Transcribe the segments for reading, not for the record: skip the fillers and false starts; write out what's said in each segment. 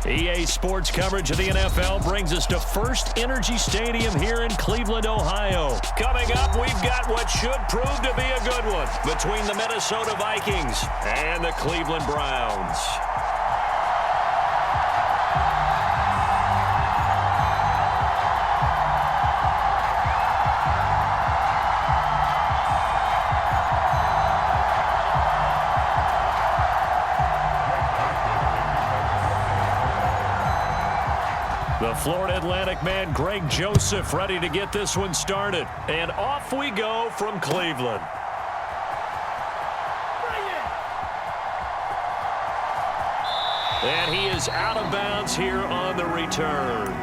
EA Sports coverage of the NFL brings us to First Energy Stadium here in Cleveland, Ohio. Coming up, we've got what should prove to be a good one between the Minnesota Vikings and the Cleveland Browns. The Florida Atlantic man, Greg Joseph, ready to get this one started. And off we go from Cleveland. And he is out of bounds here on the return.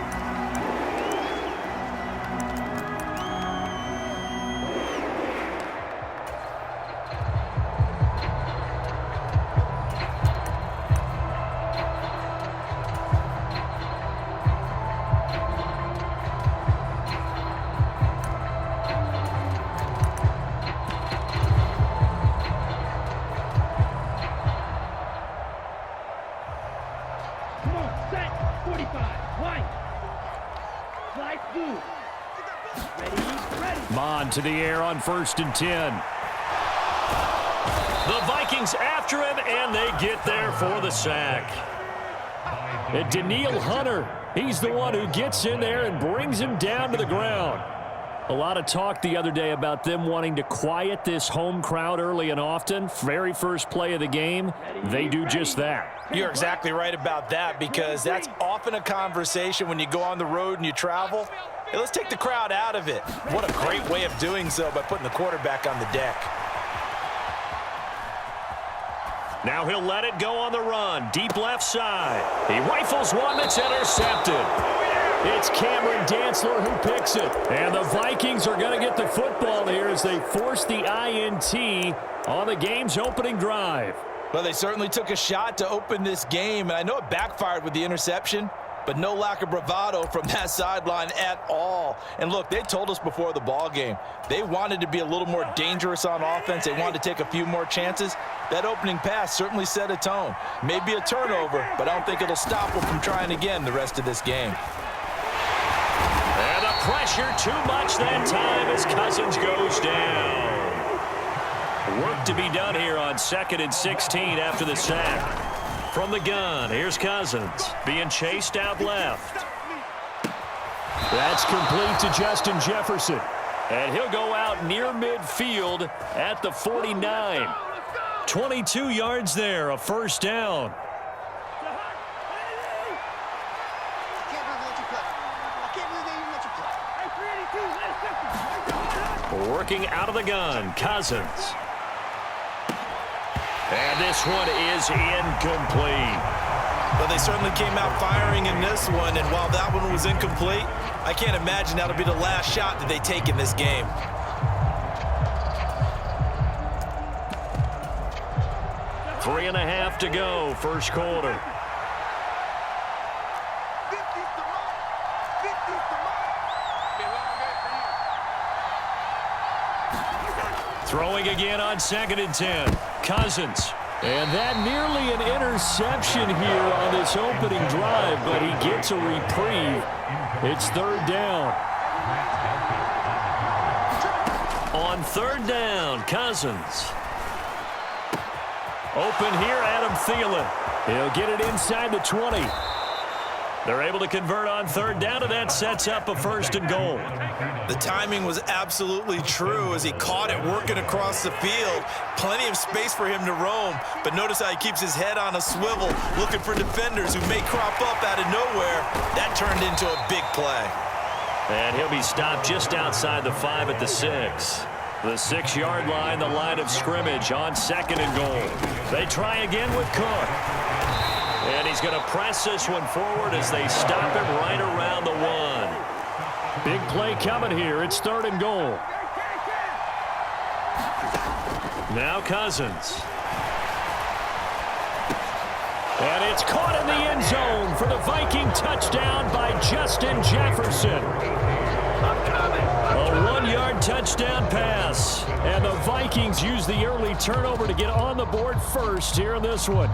To the air on 1st and 10. The Vikings after him, and they get there for the sack. And Danielle Hunter, he's the one who gets in there and brings him down to the ground. A lot of talk the other day about them wanting to quiet this home crowd early and often. Very first play of the game, they do just that. You're exactly right about that, because that's often a conversation when you go on the road and you travel. Hey, let's take the crowd out of it. What a great way of doing so by putting the quarterback on the deck. Now he'll let it go on the run. Deep left side. He rifles one that's intercepted. It's Cameron Dantzler who picks it. And the Vikings are going to get the football here as they force the INT on the game's opening drive. Well, they certainly took a shot to open this game, and I know it backfired with the interception, but no lack of bravado from that sideline at all. And look, they told us before the ball game, they wanted to be a little more dangerous on offense. They wanted to take a few more chances. That opening pass certainly set a tone. Maybe a turnover, but I don't think it'll stop them from trying again the rest of this game. And the pressure too much that time as Cousins goes down. Work to be done here on 2nd and 16 after the sack. From the gun, here's Cousins, being chased out left. That's complete to Justin Jefferson. And he'll go out near midfield at the 49. 22 yards there, a first down. Working out of the gun, Cousins. And this one is incomplete. Well, they certainly came out firing in this one, and while that one was incomplete, I can't imagine that'll be the last shot that they take in this game. Three and a half to go, first quarter. Throwing again on 2nd and 10. Cousins. And that nearly an interception here on this opening drive, but he gets a reprieve. It's 3rd down. On 3rd down, Cousins. Open here, Adam Thielen. He'll get it inside the 20. They're able to convert on 3rd down, and that sets up a 1st and goal. The timing was absolutely true as he caught it working across the field. Plenty of space for him to roam, but notice how he keeps his head on a swivel, looking for defenders who may crop up out of nowhere. That turned into a big play. And he'll be stopped just outside the 5 at the 6. The 6-yard line, the line of scrimmage on 2nd and goal. They try again with Cook. And he's going to press this one forward as they stop him right around the 1. Big play coming here. It's 3rd and goal. Now Cousins. And it's caught in the end zone for the Viking touchdown by Justin Jefferson. A 1-yard touchdown pass. And the Vikings use the early turnover to get on the board first here in this one.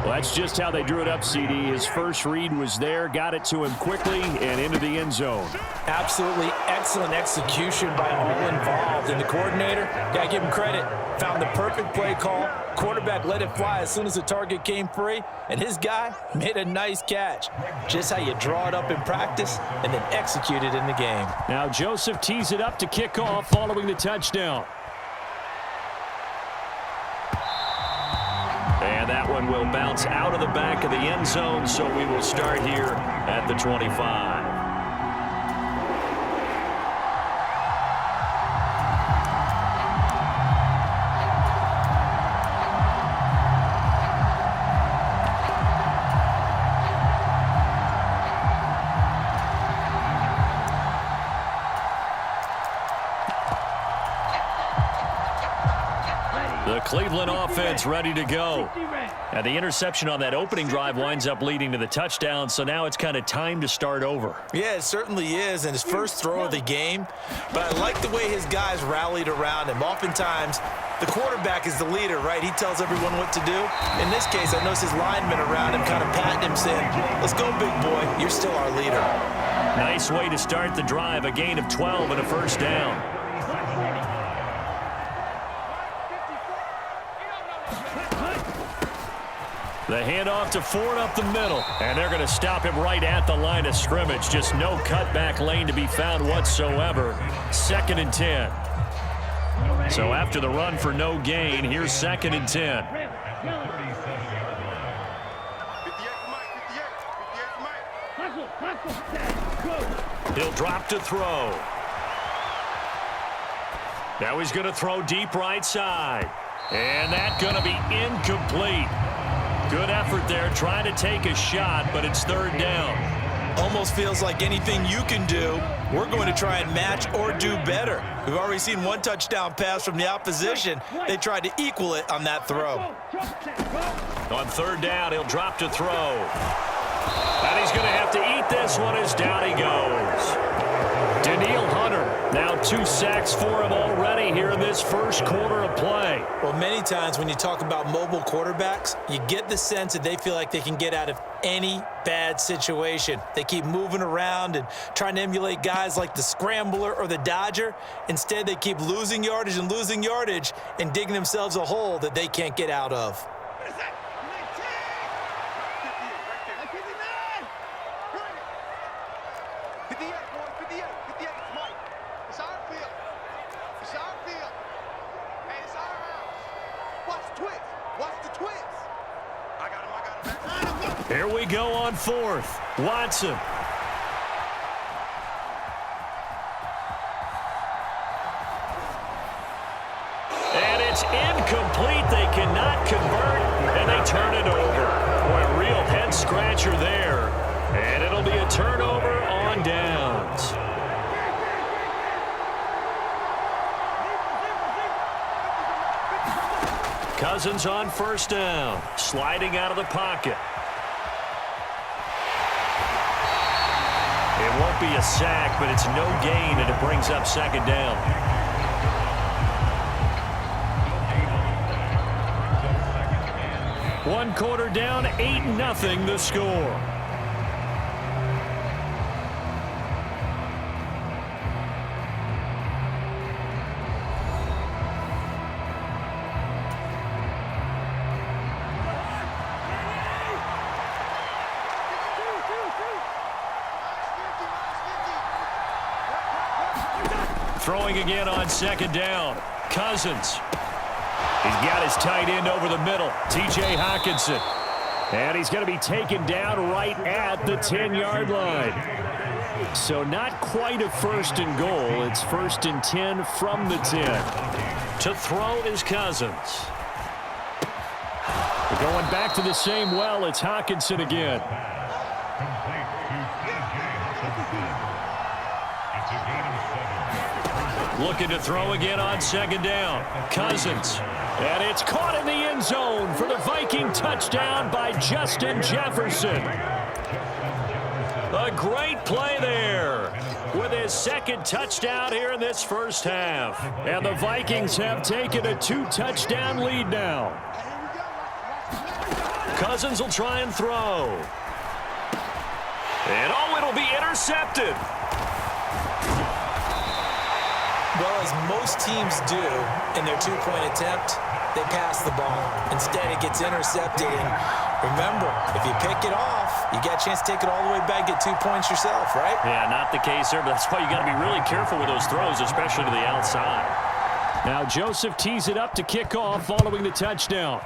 Well, that's just how they drew it up, CD. His first read was there, got it to him quickly, and into the end zone. Absolutely excellent execution by all involved. And the coordinator, got to give him credit, found the perfect play call. Quarterback let it fly as soon as the target came free, and his guy made a nice catch. Just how you draw it up in practice and then execute it in the game. Now Joseph tees it up to kick off following the touchdown. And that one will bounce out of the back of the end zone, so we will start here at the 25. The Cleveland offense ready to go. And the interception on that opening drive winds up leading to the touchdown, so now it's kind of time to start over. Yeah, it certainly is, and his first throw of the game. But I like the way his guys rallied around him. Oftentimes, the quarterback is the leader, right? He tells everyone what to do. In this case, I notice his linemen around him kind of patting him, saying, "Let's go, big boy. You're still our leader." Nice way to start the drive, a gain of 12 and a first down. The handoff to Ford up the middle. And they're going to stop him right at the line of scrimmage. Just no cutback lane to be found whatsoever. 2nd and 10. So after the run for no gain, here's 2nd and 10. He'll drop to throw. Now he's going to throw deep right side. And that's going to be incomplete. Good effort there, trying to take a shot, but it's 3rd down. Almost feels like anything you can do, we're going to try and match or do better. We've already seen one touchdown pass from the opposition. They tried to equal it on that throw. On 3rd down, he'll drop to throw. And he's going to have to eat this one as down he goes. Daniil Hunter, now 2 sacks for him already here in this first quarter of play. Well, many times when you talk about mobile quarterbacks, you get the sense that they feel like they can get out of any bad situation. They keep moving around and trying to emulate guys like the Scrambler or the Dodger. Instead, they keep losing yardage and digging themselves a hole that they can't get out of. Here we go on 4th. Watson. And it's incomplete. They cannot convert, and they turn it over. Boy, a real head-scratcher there. And it'll be a turnover on downs. Cousins on 1st down. Sliding out of the pocket. It won't be a sack, but it's no gain, and it brings up 2nd down. One quarter down, 8-0 the score. Throwing again on 2nd down. Cousins. He's got his tight end over the middle, T.J. Hockenson. And he's going to be taken down right at the 10-yard line. So not quite a 1st and goal. It's 1st and 10 from the 10. To throw is Cousins. We're going back to the same well. It's Hockenson again. Looking to throw again on 2nd down. Cousins. And it's caught in the end zone for the Viking touchdown by Justin Jefferson. A great play there with his 2nd touchdown here in this first half. And the Vikings have taken a 2-touchdown lead now. Cousins will try and throw. And, oh, it'll be intercepted. Well, as most teams do in their two-point attempt, they pass the ball. Instead, it gets intercepted. And remember, if you pick it off, you get a chance to take it all the way back, get 2 points yourself, right? Yeah, not the case there, but that's why you got to be really careful with those throws, especially to the outside. Now Joseph tees it up to kick off following the touchdown.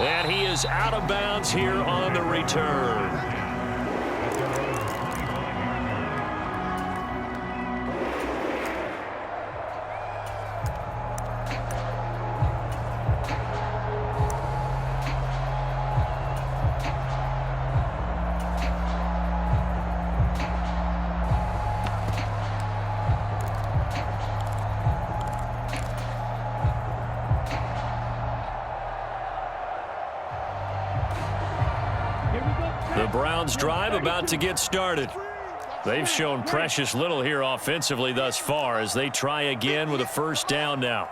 And he is out of bounds here on the return. The Browns' drive about to get started. They've shown precious little here offensively thus far as they try again with a first down now.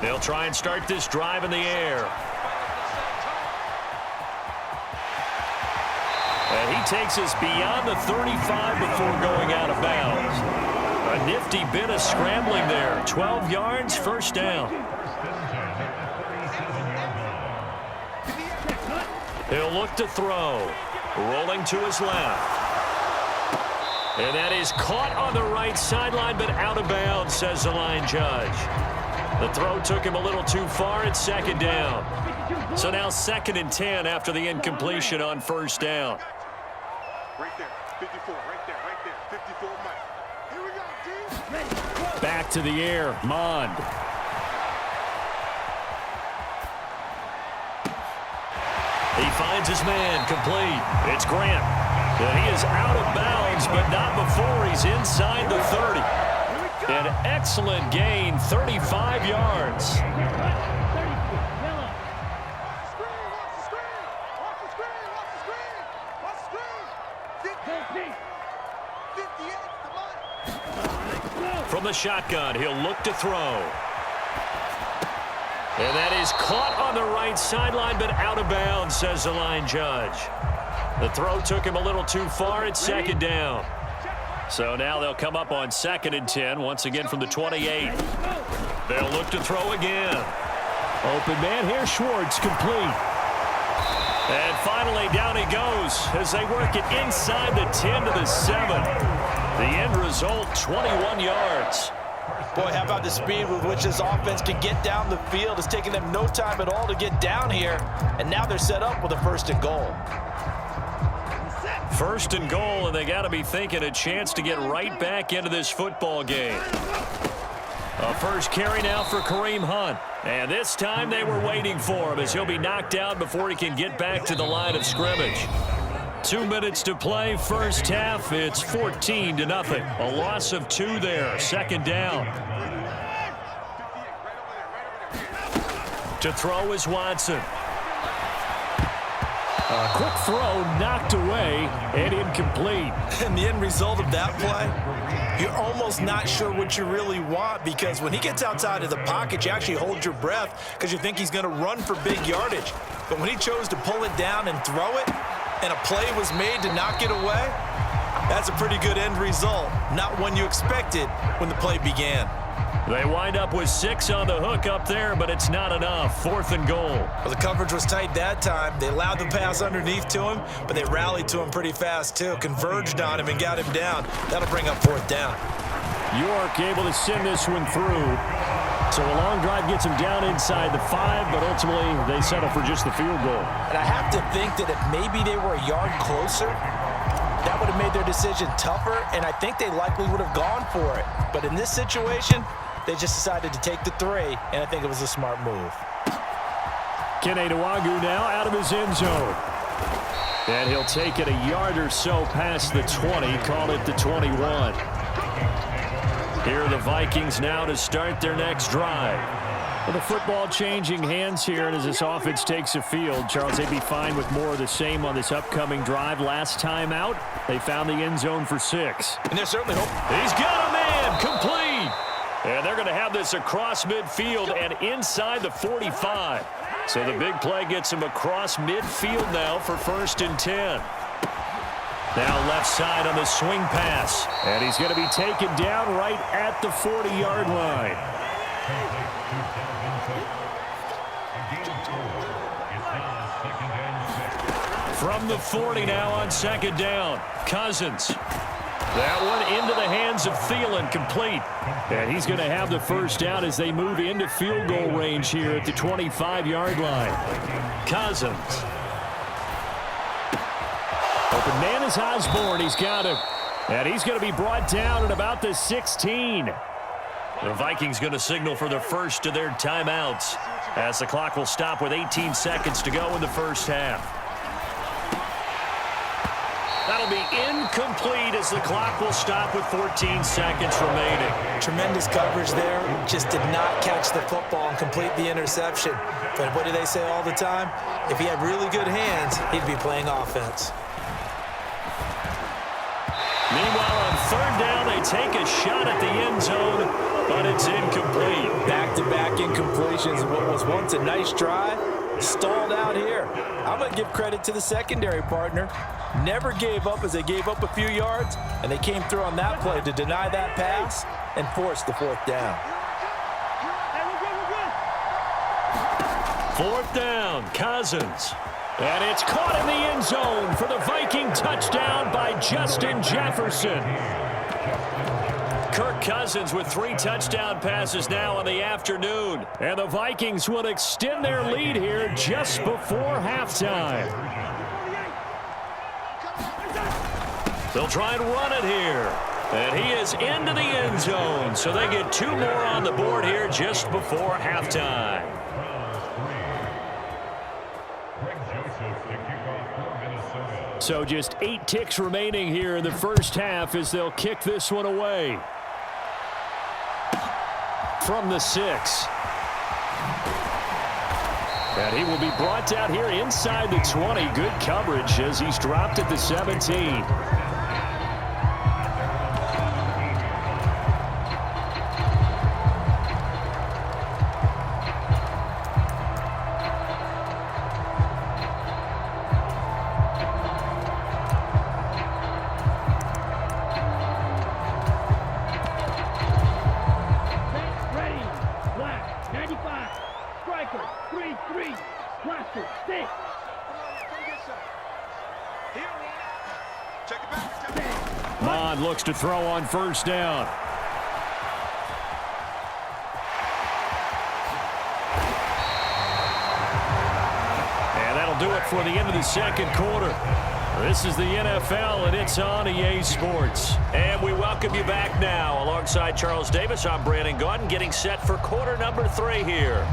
They'll try and start this drive in the air. And he takes us beyond the 35 before going out of bounds. A nifty bit of scrambling there. 12 yards, first down. He'll look to throw. Rolling to his left. And that is caught on the right sideline, but out of bounds, says the line judge. The throw took him a little too far. It's second down. So now 2nd and 10 after the incompletion on first down. Right there, 54, right there, 54, Mike. Here we go, D. Back to the air, Mond. He finds his man, complete. It's Grant. And he is out of bounds, but not before he's inside the 30. An excellent gain, 35 yards. From the shotgun, he'll look to throw. And that is caught on the right sideline, but out of bounds, says the line judge. The throw took him a little too far. It's second down. So now they'll come up on 2nd and 10, once again from the 28. They'll look to throw again. Open man here, Schwartz, complete. And finally, down he goes as they work it inside the 10 to the 7. The end result, 21 yards. Boy, how about the speed with which this offense can get down the field? It's taking them no time at all to get down here, and now they're set up with a 1st and goal. 1st and goal, and they got to be thinking a chance to get right back into this football game. A first carry now for Kareem Hunt. And this time they were waiting for him as he'll be knocked out before he can get back to the line of scrimmage. 2 minutes to play, first half. It's 14-0. A loss of 2 there. Second down. To throw is Watson. A quick throw knocked away and incomplete. And the end result of that play, you're almost not sure what you really want, because when he gets outside of the pocket, you actually hold your breath because you think he's going to run for big yardage. But when he chose to pull it down and throw it, and a play was made to knock it away, that's a pretty good end result. Not one you expected when the play began. They wind up with 6 on the hook up there, but it's not enough. 4th and goal. Well, the coverage was tight that time. They allowed the pass underneath to him, but they rallied to him pretty fast, too. Converged on him and got him down. That'll bring up 4th down. York able to send this one through. So a long drive gets him down inside the 5, but ultimately they settle for just the field goal. And I have to think that if maybe they were a yard closer, that would have made their decision tougher, and I think they likely would have gone for it. But in this situation, they just decided to take the 3, and I think it was a smart move. Kene Nwangwu now out of his end zone. And he'll take it a yard or so past the 20, call it the 21. Here are the Vikings now to start their next drive. Well, the football changing hands here, and as this offense takes a field, Charles, they'd be fine with more of the same on this upcoming drive. Last time out, they found the end zone for 6. And there's certainly hope. He's got a man, complete. And they're going to have this across midfield and inside the 45. So the big play gets him across midfield now for 1st and 10. Now left side on the swing pass. And he's going to be taken down right at the 40-yard line. From the 40 now on 2nd down. Cousins. That one into the hands of Thielen, complete. And he's going to have the 1st down as they move into field goal range here at the 25-yard line. Cousins. Open man is Osborne. He's got him. And he's going to be brought down at about the 16. The Vikings going to signal for the first of their timeouts as the clock will stop with 18 seconds to go in the 1st half. That'll be incomplete as the clock will stop with 14 seconds remaining. Tremendous coverage there. Just did not catch the football and complete the interception. But what do they say all the time? If he had really good hands, he'd be playing offense. Meanwhile, on 3rd down, they take a shot at the end zone, but it's incomplete. Back-to-back incompletions of what was once a nice drive. Stalled out here. I'm going to give credit to the secondary partner. Never gave up as they gave up a few yards, and they came through on that play to deny that pass and force the 4th down. 4th down, Cousins. And it's caught in the end zone for the Viking touchdown by Justin Jefferson. Kirk Cousins with 3 touchdown passes now in the afternoon. And the Vikings will extend their lead here just before halftime. They'll try and run it here. And he is into the end zone. So they get 2 more on the board here just before halftime. So just 8 ticks remaining here in the 1st half as they'll kick this one away. From the 6. And he will be brought down here inside the 20. Good coverage as he's dropped at the 17. Looks to throw on 1st down. And that'll do it for the end of the 2nd quarter. This is the NFL, and it's on EA Sports. And we welcome you back now. Alongside Charles Davis, I'm Brandon Gaudin, getting set for quarter number 3 here.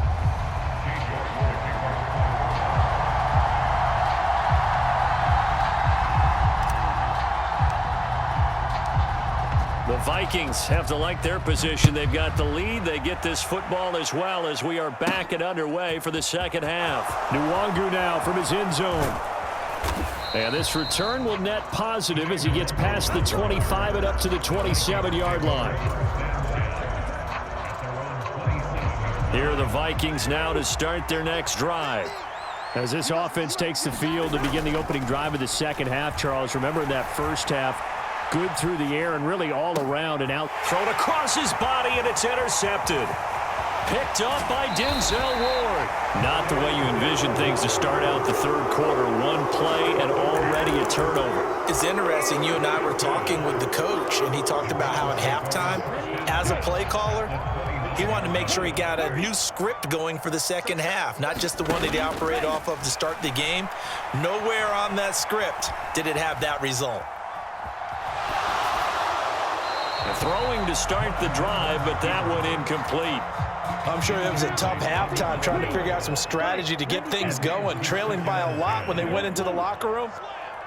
The Vikings have to like their position. They've got the lead. They get this football as well as we are back and underway for the 2nd half. Nwangu now from his end zone. And this return will net positive as he gets past the 25 and up to the 27-yard line. Here are the Vikings now to start their next drive. As this offense takes the field to begin the opening drive of the 2nd half, Charles, remember in that 1st half, good through the air and really all around and out. Thrown across his body, and it's intercepted. Picked up by Denzel Ward. Not the way you envision things to start out the 3rd quarter. 1 play and already a turnover. It's interesting. You and I were talking with the coach, and he talked about how at halftime, as a play caller, he wanted to make sure he got a new script going for the 2nd half, not just the one that he operated off of to start the game. Nowhere on that script did it have that result. Throwing to start the drive, but that one incomplete. I'm sure it was a tough halftime trying to figure out some strategy to get things going, trailing by a lot when they went into the locker room.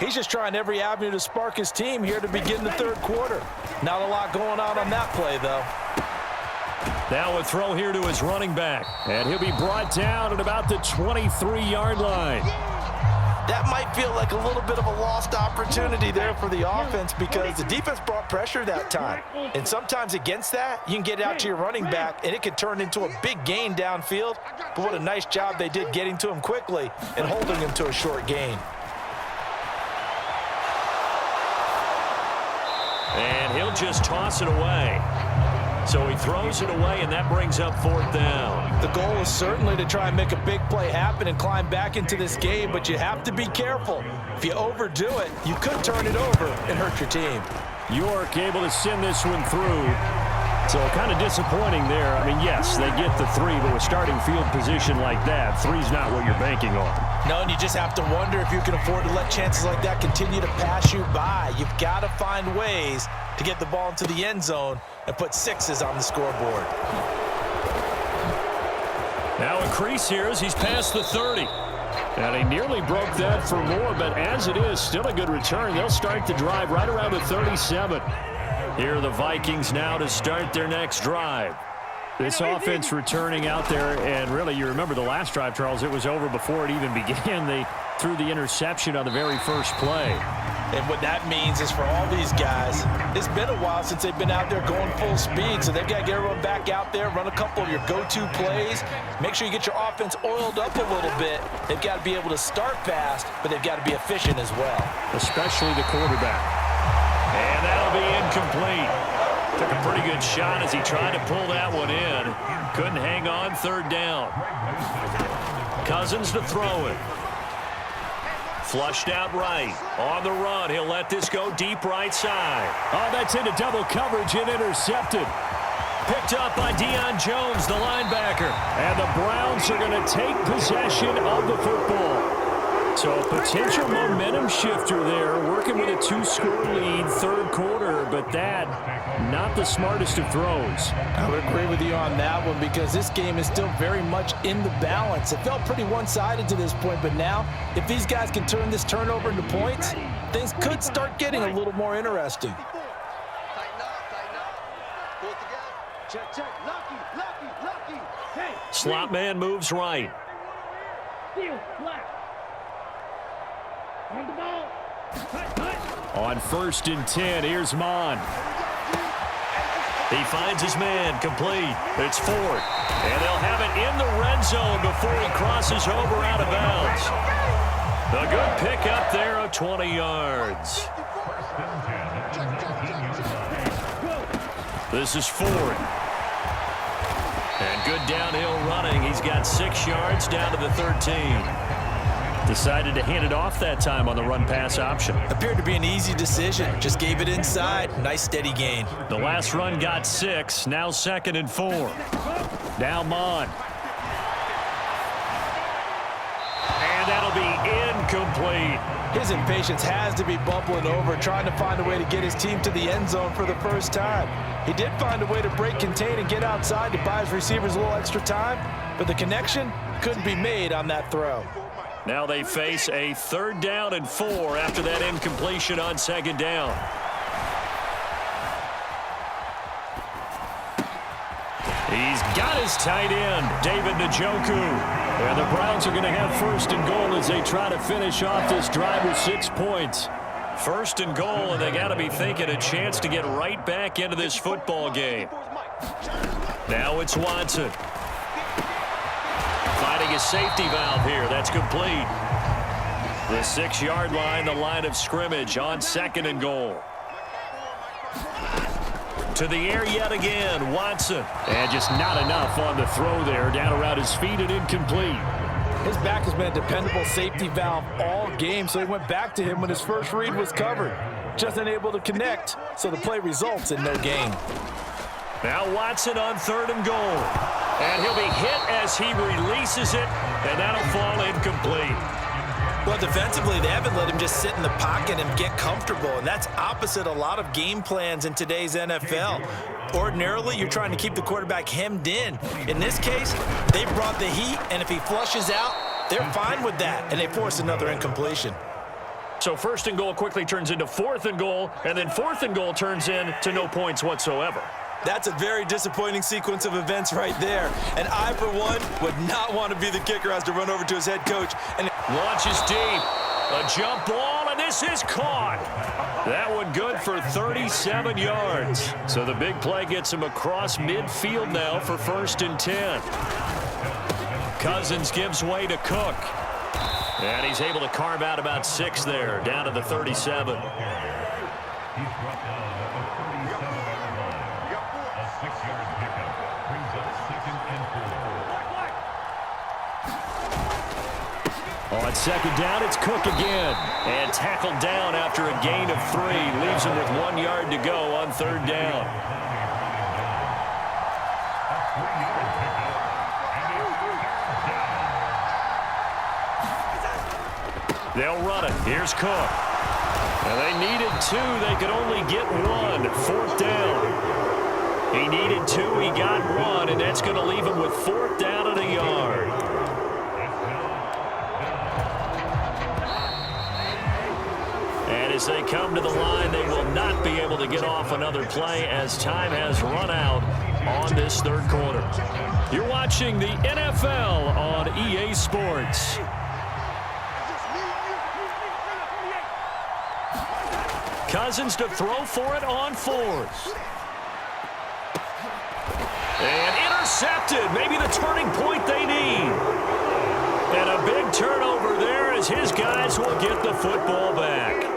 He's just trying every avenue to spark his team here to begin the 3rd quarter. Not a lot going on that play, though. Now a throw here to his running back. And he'll be brought down at about the 23-yard line. That might feel like a little bit of a lost opportunity there for the offense because the defense brought pressure that time. And sometimes against that, you can get out to your running back, and it could turn into a big gain downfield. But what a nice job they did getting to him quickly and holding him to a short gain. And he'll just toss it away. So he throws it away, and that brings up 4th down. The goal is certainly to try and make a big play happen and climb back into this game, but you have to be careful. If you overdo it, you could turn it over and hurt your team. York able to send this one through. So kind of disappointing there. I mean, yes, they get the 3, but with starting field position like that, 3's not what you're banking on. No, and you just have to wonder if you can afford to let chances like that continue to pass you by. You've got to find ways to get the ball into the end zone and put 6s on the scoreboard. Now a crease here as he's past the 30. And he nearly broke that for more, but as it is, still a good return. They'll start the drive right around the 37. Here are the Vikings now to start their next drive. This offense returning out there, and really, you remember the last drive, Charles, it was over before it even began. They threw the interception on the very first play. And what that means is for all these guys, it's been a while since they've been out there going full speed, so they've got to get everyone back out there, run a couple of your go-to plays, make sure you get your offense oiled up a little bit. They've got to be able to start fast, but they've got to be efficient as well. Especially the quarterback. And that'll be incomplete. Took a pretty good shot as he tried to pull that one in. Couldn't hang on, 3rd down. Cousins to throw it. Flushed out right. On the run, he'll let this go deep right side. Oh, that's into double coverage and intercepted. Picked up by Deion Jones, the linebacker. And the Browns are going to take possession of the football. So a potential momentum shifter there, working with a 2-score lead, 3rd quarter, but that, not the smartest of throws. I would agree with you on that one because this game is still very much in the balance. It felt pretty one-sided to this point, but now, if these guys can turn this turnover into points, things could start getting a little more interesting. Tighten up. Pull it together. Check. Lucky. Hey. Slot man moves right. Steal, flat. On the ball. On 1st and 10, here's Mon. He finds his man, complete. It's 4th. And they'll have it in the red zone before he crosses over out of bounds. A good pick up there of 20 yards. This is 4th. And good downhill running. He's got 6 yards down to the 13. Decided to hand it off that time on the run-pass option. Appeared to be an easy decision. Just gave it inside. Nice steady gain. The last run got 6. Now 2nd and 4. Now Mon. And that'll be incomplete. His impatience has to be bubbling over, trying to find a way to get his team to the end zone for the first time. He did find a way to break contain and get outside to buy his receivers a little extra time, but the connection couldn't be made on that throw. Now they face a 3rd down and 4 after that incompletion on 2nd down. He's got his tight end, David Njoku. And the Browns are going to have 1st and goal as they try to finish off this drive with 6 points. 1st and goal, and they got to be thinking a chance to get right back into this football game. Now it's Watson. Finding a safety valve here. That's complete. The 6-yard line, the line of scrimmage on 2nd and goal. To the air yet again, Watson. And just not enough on the throw there. Down around his feet and incomplete. His back has been a dependable safety valve all game, so he went back to him when his first read was covered. Just unable to connect, so the play results in no gain. Now Watson on 3rd and goal. And he'll be hit as he releases it, and that'll fall incomplete. Well, defensively, they haven't let him just sit in the pocket and get comfortable, and that's opposite a lot of game plans in today's NFL. Ordinarily, you're trying to keep the quarterback hemmed in. In this case, they brought the heat, and if he flushes out, they're fine with that, and they force another incompletion. So 1st and goal quickly turns into 4th and goal, and then 4th and goal turns into no points whatsoever. That's a very disappointing sequence of events right there. And I, for one, would not want to be the kicker who has to run over to his head coach. And Launches deep. A jump ball, and this is caught. That one good for 37 yards. So the big play gets him across midfield now for 1st and 10. Cousins gives way to Cook. And he's able to carve out about 6 there, down to the 37. On 2nd down, it's Cook again. And tackled down after a gain of 3. Leaves him with 1 yard to go on 3rd down. They'll run it. Here's Cook. And they needed 2. They could only get 1. 4th down. He needed 2. He got 1. And that's going to leave him with 4th down and a yard. And as they come to the line, they will not be able to get off another play as time has run out on this 3rd quarter. You're watching the NFL on EA Sports. Cousins to throw for it on 4th. And intercepted. Maybe the turning point they need. And a big turnover there as his guys will get the football back.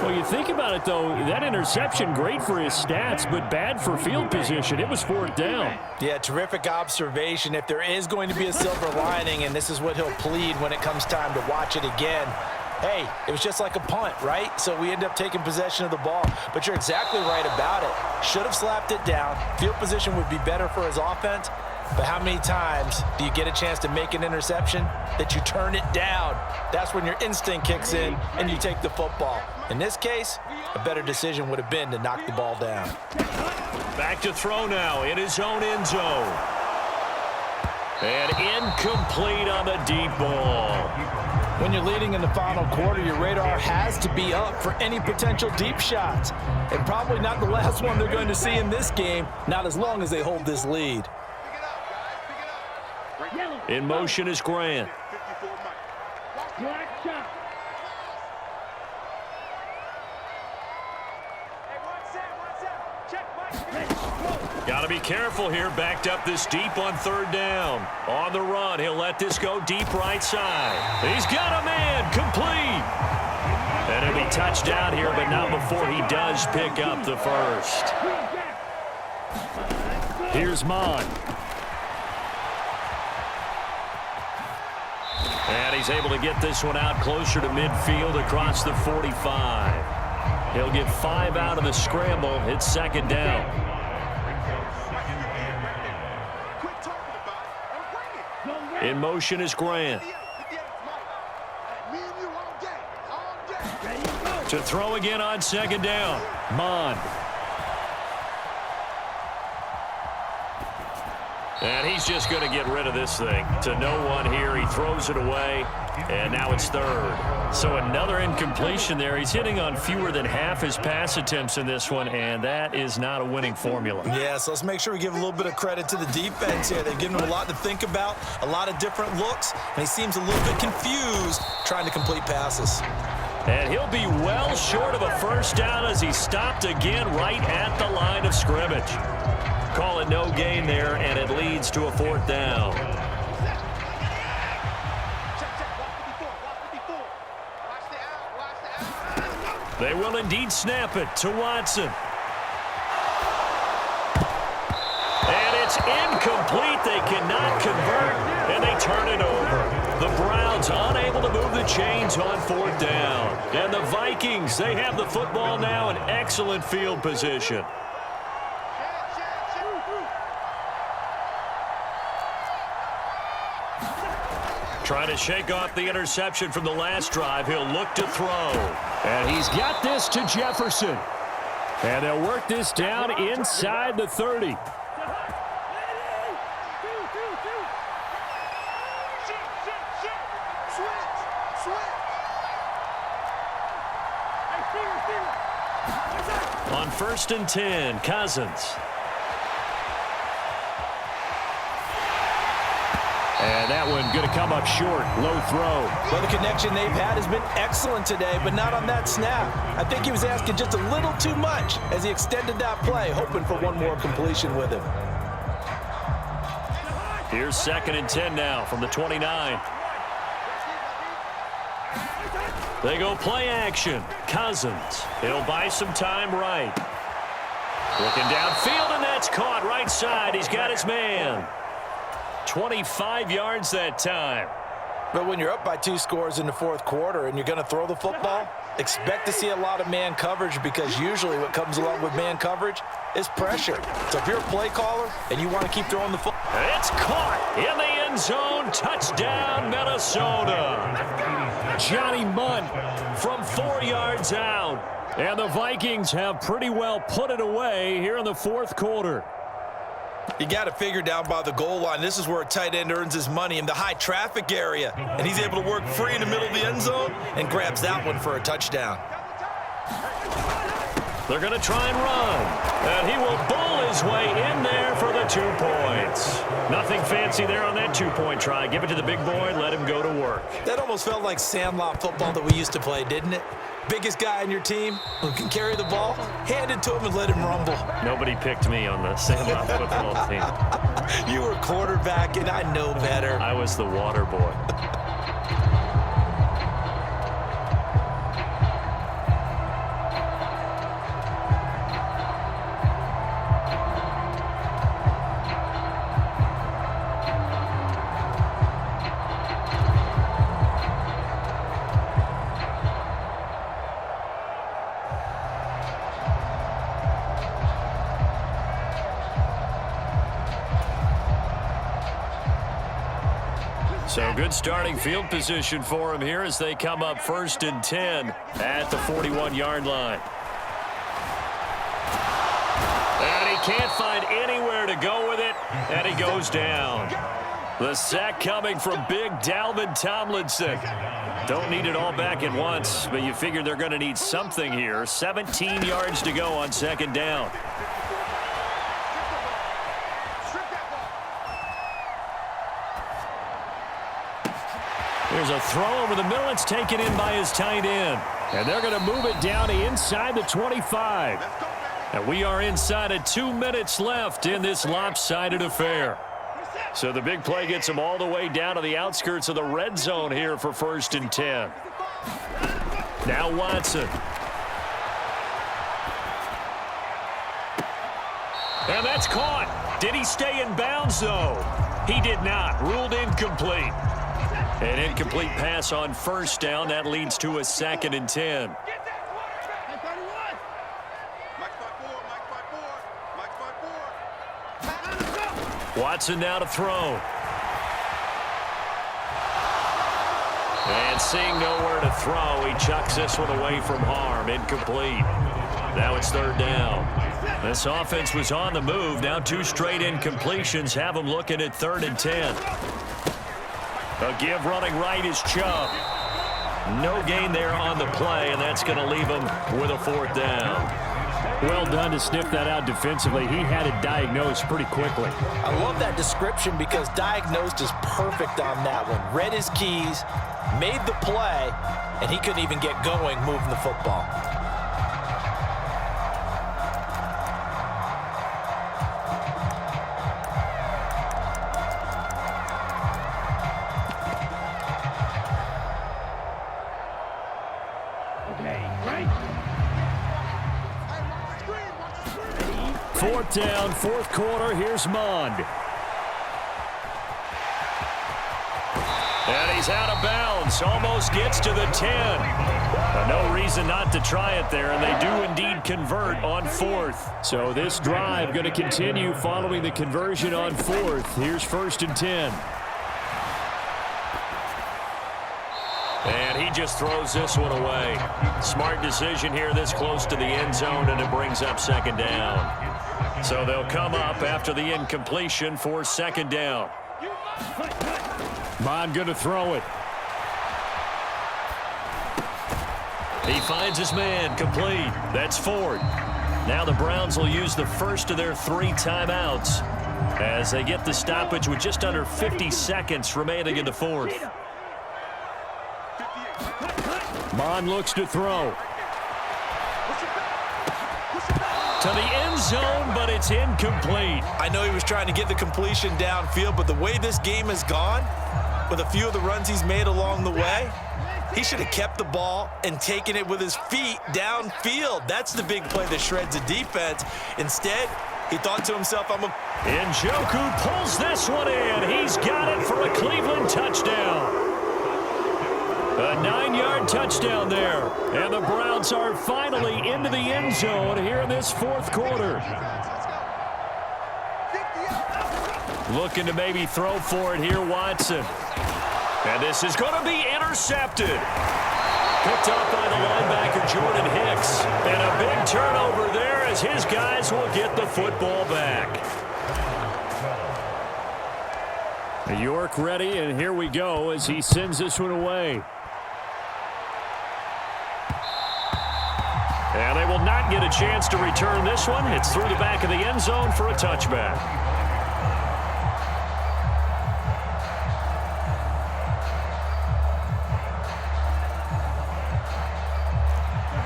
Well, you think about it, though, that interception, great for his stats, but bad for field position. It was 4th down. yeah, terrific observation. If there is going to be a silver lining, and this is what he'll plead when it comes time to watch it again, hey, it was just like a punt, right? So we end up taking possession of the ball. But you're exactly right about it. Should have slapped it down. Field position would be better for his offense. But how many times do you get a chance to make an interception that you turn it down? That's when your instinct kicks in and you take the football. In this case, a better decision would have been to knock the ball down. Back to throw now in his own end zone. And incomplete on the deep ball. When you're leading in the final quarter, your radar has to be up for any potential deep shots. And probably not the last one they're going to see in this game, not as long as they hold this lead. In motion is Grant. Black shot. Got to be careful here. Backed up this deep on 3rd down. On the run, he'll let this go deep right side. He's got a man. Complete. And it'll be touchdown here, but not before he does pick up the 1st. Here's Mon. And he's able to get this one out closer to midfield across the 45. He'll get 5 out of the scramble. It's 2nd down. In motion is Grant. To throw again on 2nd down. Mon. And he's just going to get rid of this thing. To no one here. He throws it away. And now it's 3rd. So another incompletion there. He's hitting on fewer than half his pass attempts in this one, and that is not a winning formula. Yeah, so let's make sure we give a little bit of credit to the defense here. They've given him a lot to think about, a lot of different looks, and he seems a little bit confused trying to complete passes. And he'll be well short of a 1st down as he stopped again right at the line of scrimmage. Call it no gain there, and it leads to a 4th down. They will indeed snap it to Watson. And it's incomplete. They cannot convert, and they turn it over. The Browns unable to move the chains on 4th down. And the Vikings, they have the football now in excellent field position. Trying to shake off the interception from the last drive. He'll look to throw. And he's got this to Jefferson. And they'll work this down inside the 30. On 1st and 10, Cousins. And that one going to come up short. Low throw. Well, the connection they've had has been excellent today, but not on that snap. I think he was asking just a little too much as he extended that play, hoping for one more completion with him. Here's 2nd and 10 now from the 29. They go play action. Cousins. He'll buy some time right. Looking downfield, and that's caught right side. He's got his man. 25 yards that time. But when you're up by 2 scores in the 4th quarter and you're going to throw the football, expect to see a lot of man coverage, because usually what comes along with man coverage is pressure. So if you're a play caller and you want to keep throwing the football. It's caught in the end zone. Touchdown, Minnesota. Johnny Mundt from 4 yards out. And the Vikings have pretty well put it away here in the 4th quarter. You got it figured down by the goal line. This is where a tight end earns his money, in the high traffic area. And he's able to work free in the middle of the end zone and grabs that one for a touchdown. They're going to try and run. And he will bull his way in there for the 2 points. Nothing fancy there on that 2-point try. Give it to the big boy, let him go to work. That almost felt like sandlot football that we used to play, didn't it? Biggest guy on your team who can carry the ball, hand it to him and let him rumble. Nobody picked me on the Sandlot football team. You were quarterback, and I know better. I was the water boy. So good starting field position for him here as they come up 1st and 10 at the 41-yard line. And he can't find anywhere to go with it, and he goes down. The sack coming from big Dalvin Tomlinson. Don't need it all back at once, but you figure they're going to need something here. 17 yards to go on 2nd down. There's a throw over the middle. It's taken in by his tight end. And they're going to move it down to inside the 25. And we are inside of 2 minutes left in this lopsided affair. So the big play gets them all the way down to the outskirts of the red zone here for 1st and 10. Now Watson. And that's caught. Did he stay in bounds, though? He did not. Ruled incomplete. An incomplete pass on 1st down. That leads to a 2nd and 10. Watson now to throw. And seeing nowhere to throw, he chucks this one away from harm. Incomplete. Now it's 3rd down. This offense was on the move. Now 2 straight incompletions have them looking at 3rd and 10. A give running right is Chubb. No gain there on the play, and that's going to leave him with a 4th down. Well done to sniff that out defensively. He had it diagnosed pretty quickly. I love that description because diagnosed is perfect on that one. Read his keys, made the play, and he couldn't even get going moving the football. Fourth down, 4th quarter. Here's Mond. And he's out of bounds. Almost gets to the 10. But no reason not to try it there, and they do indeed convert on 4th. So this drive going to continue following the conversion on 4th. Here's 1st and 10. And he just throws this one away. Smart decision here this close to the end zone, and it brings up 2nd down. So they'll come up after the incompletion for 2nd down. Mond going to throw it. He finds his man, complete. That's 4th. Now the Browns will use the first of their 3 timeouts. as they get the stoppage with just under 50 seconds remaining in the fourth. Mon looks to throw. To the end zone, but it's incomplete. I know he was trying to get the completion downfield, but the way this game has gone, with a few of the runs he's made along the way, he should have kept the ball and taken it with his feet downfield. That's the big play that shreds the defense. Instead, he thought to himself, Njoku pulls this one in. He's got it for a Cleveland touchdown. A 9-yard touchdown there. And the Browns are finally into the end zone here in this fourth quarter. Looking to maybe throw for it here, Watson. And this is going to be intercepted. Picked up by the linebacker, Jordan Hicks. And a big turnover there as his guys will get the football back. York ready, and here we go as he sends this one away. And they will not get a chance to return this one. It's through the back of the end zone for a touchback.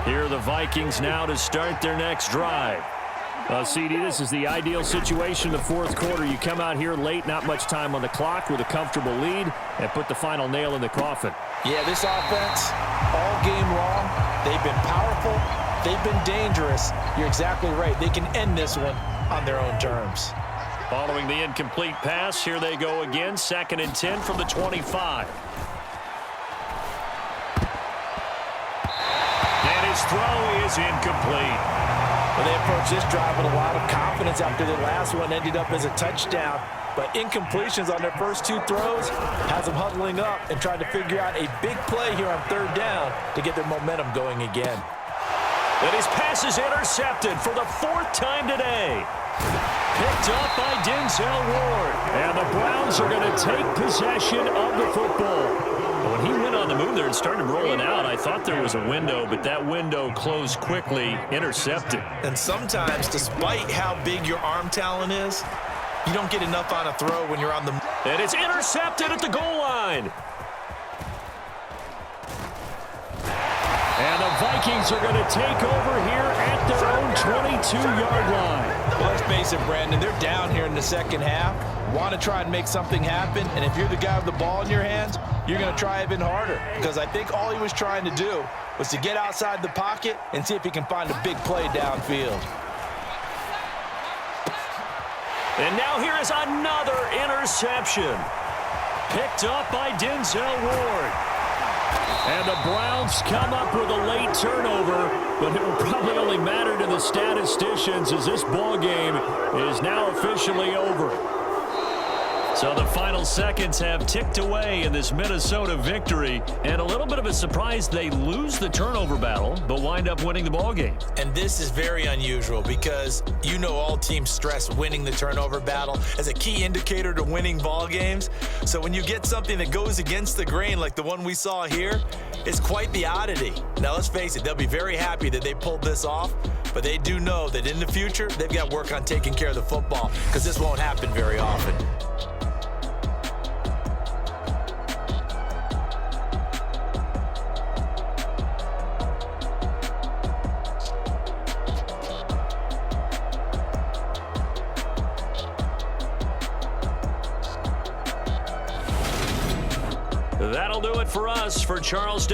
Here are the Vikings now to start their next drive. CD, this is the ideal situation in the fourth quarter. You come out here late, not much time on the clock with a comfortable lead, and put the final nail in the coffin. Yeah, this offense, all game long, they've been powerful, they've been dangerous. You're exactly right. They can end this one on their own terms. Following the incomplete pass, here they go again, 2nd and 10 from the 25. And his throw is incomplete. Well, they approached this drive with a lot of confidence after the last one ended up as a touchdown. But incompletions on their first 2 throws has them huddling up and trying to figure out a big play here on 3rd down to get their momentum going again. And his pass is intercepted for the 4th time today. Picked up by Denzel Ward. And the Browns are going to take possession of the football. When he went on the move there and started rolling out, I thought there was a window, but that window closed quickly, intercepted. And sometimes, despite how big your arm talent is, you don't get enough on a throw when you're on the... And it's intercepted at the goal line. And the Vikings are going to take over here at their own 22-yard line. Well, let's face it, Brandon, they're down here in the second half. Want to try and make something happen, and if you're the guy with the ball in your hands, you're going to try even harder, because I think all he was trying to do was to get outside the pocket and see if he can find a big play downfield. And now here is another interception. Picked up by Denzel Ward. And the Browns come up with a late turnover, but it will probably only matter to the statisticians as this ball game is now officially over. So the final seconds have ticked away in this Minnesota victory, and a little bit of a surprise they lose the turnover battle, but wind up winning the ball game. And this is very unusual because you know all teams stress winning the turnover battle as a key indicator to winning ball games. So when you get something that goes against the grain like the one we saw here, it's quite the oddity. Now let's face it, they'll be very happy that they pulled this off, but they do know that in the future they've got to work on taking care of the football because this won't happen very often. That'll do it for us. For Charles